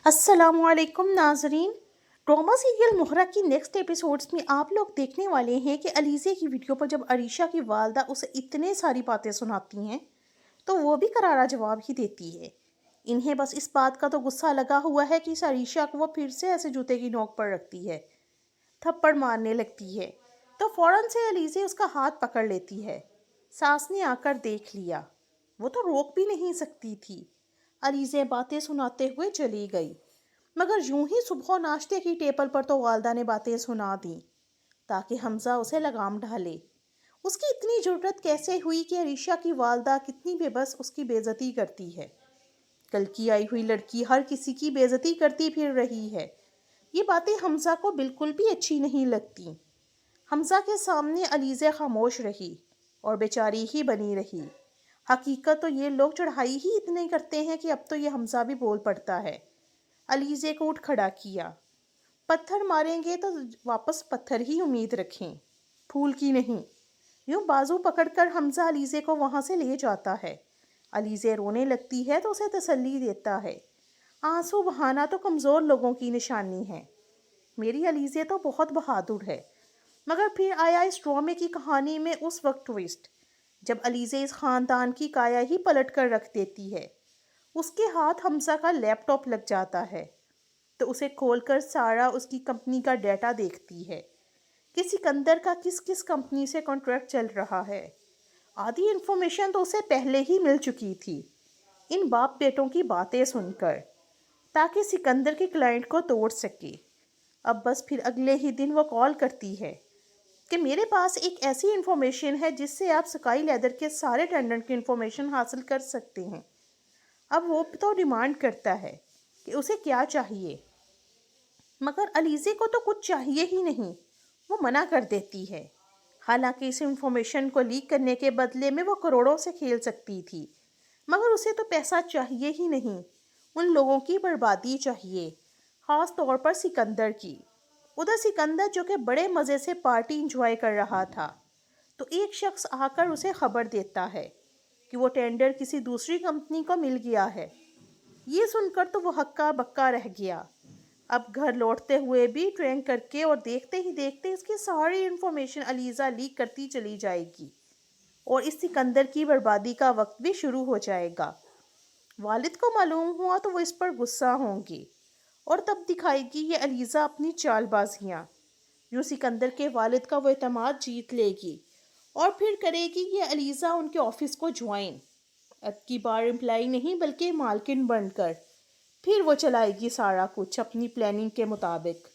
अस्सलाम वालेकुम नाजरीन। ड्रामा सीरियल मोहरा की नेक्स्ट एपिसोड्स में आप लोग देखने वाले हैं कि अलीज़े की वीडियो पर जब अरीशा की वालदा उसे इतने सारी बातें सुनाती हैं तो वो भी करारा जवाब ही देती है। इन्हें बस इस बात का तो गुस्सा लगा हुआ है कि इस अरीशा को वो फिर से ऐसे जूते की नोक पर रखती है, थप्पड़ मारने लगती है। तो फ़ौरन से अलीज़े उसका हाथ पकड़ लेती है। सास ने आकर देख लिया, वो तो रोक भी नहीं सकती थी। अलीज़े बातें सुनाते हुए चली गई, मगर यूं ही सुबह नाश्ते की टेबल पर तो वालदा ने बातें सुना दी ताकि हमज़ा उसे लगाम ढाले। उसकी इतनी ज़रूरत कैसे हुई कि अरीशा की वालदा कितनी बेबस उसकी बेइज्जती करती है। कल की आई हुई लड़की हर किसी की बेइज्जती करती फिर रही है। ये बातें हमज़ा को बिल्कुल भी अच्छी नहीं लगती। हमज़ा के सामने अलीज़े खामोश रही और बेचारी ही बनी रही। हकीकत तो ये लोग चढ़ाई ही इतने करते हैं कि अब तो ये हमज़ा भी बोल पड़ता है। अलीज़े को उठ खड़ा किया। पत्थर मारेंगे तो वापस पत्थर ही उम्मीद रखें, फूल की नहीं। यूँ बाजू पकड़कर हमज़ा अलीज़े को वहाँ से ले जाता है। अलीज़े रोने लगती है तो उसे तसल्ली देता है। आंसू बहाना तो कमज़ोर लोगों की निशानी है। मेरी अलीज़े तो बहुत बहादुर है। मगर फिर आया इस ड्रामे की कहानी में उस वक्त ट्विस्ट जब अलीज़े इस ख़ानदान की काया ही पलट कर रख देती है। उसके हाथ हमज़ा का लैपटॉप लग जाता है तो उसे खोलकर सारा उसकी कंपनी का डाटा देखती है कि सिकंदर का किस किस कंपनी से कॉन्ट्रैक्ट चल रहा है। आधी इन्फॉर्मेशन तो उसे पहले ही मिल चुकी थी इन बाप बेटों की बातें सुनकर, ताकि सिकंदर के क्लाइंट को तोड़ सके। अब बस फिर अगले ही दिन वो कॉल करती है कि मेरे पास एक ऐसी इन्फॉर्मेशन है जिससे आप स्काई लेदर के सारे टेंडर की इन्फॉर्मेशन हासिल कर सकते हैं। अब वो तो डिमांड करता है कि उसे क्या चाहिए, मगर अलीज़े को तो कुछ चाहिए ही नहीं। वो मना कर देती है। हालांकि इस इन्फॉर्मेशन को लीक करने के बदले में वो करोड़ों से खेल सकती थी, मगर उसे तो पैसा चाहिए ही नहीं। उन लोगों की बर्बादी चाहिए, ख़ास तौर पर सिकंदर की। उधर सिकंदर जो कि बड़े मज़े से पार्टी इंजॉय कर रहा था, तो एक शख्स आकर उसे खबर देता है कि वो टेंडर किसी दूसरी कंपनी को मिल गया है। ये सुनकर तो वो हक्का बक्का रह गया। अब घर लौटते हुए भी ट्रेन करके और देखते ही देखते इसकी सारी इन्फॉर्मेशन अलीज़ा लीक करती चली जाएगी और इस सिकंदर की बर्बादी का वक्त भी शुरू हो जाएगा। वालिद को मालूम हुआ तो वो इस पर गुस्सा होंगी और तब दिखाएगी ये अलीज़ा अपनी चालबाजियाँ। यूँ सिकंदर के वालिद का वो एतमाद जीत लेगी और फिर करेगी ये अलीज़ा उनके ऑफिस को ज्वाइन, अब की बार एम्प्लाई नहीं बल्कि मालकिन बनकर। फिर वो चलाएगी सारा कुछ अपनी प्लानिंग के मुताबिक।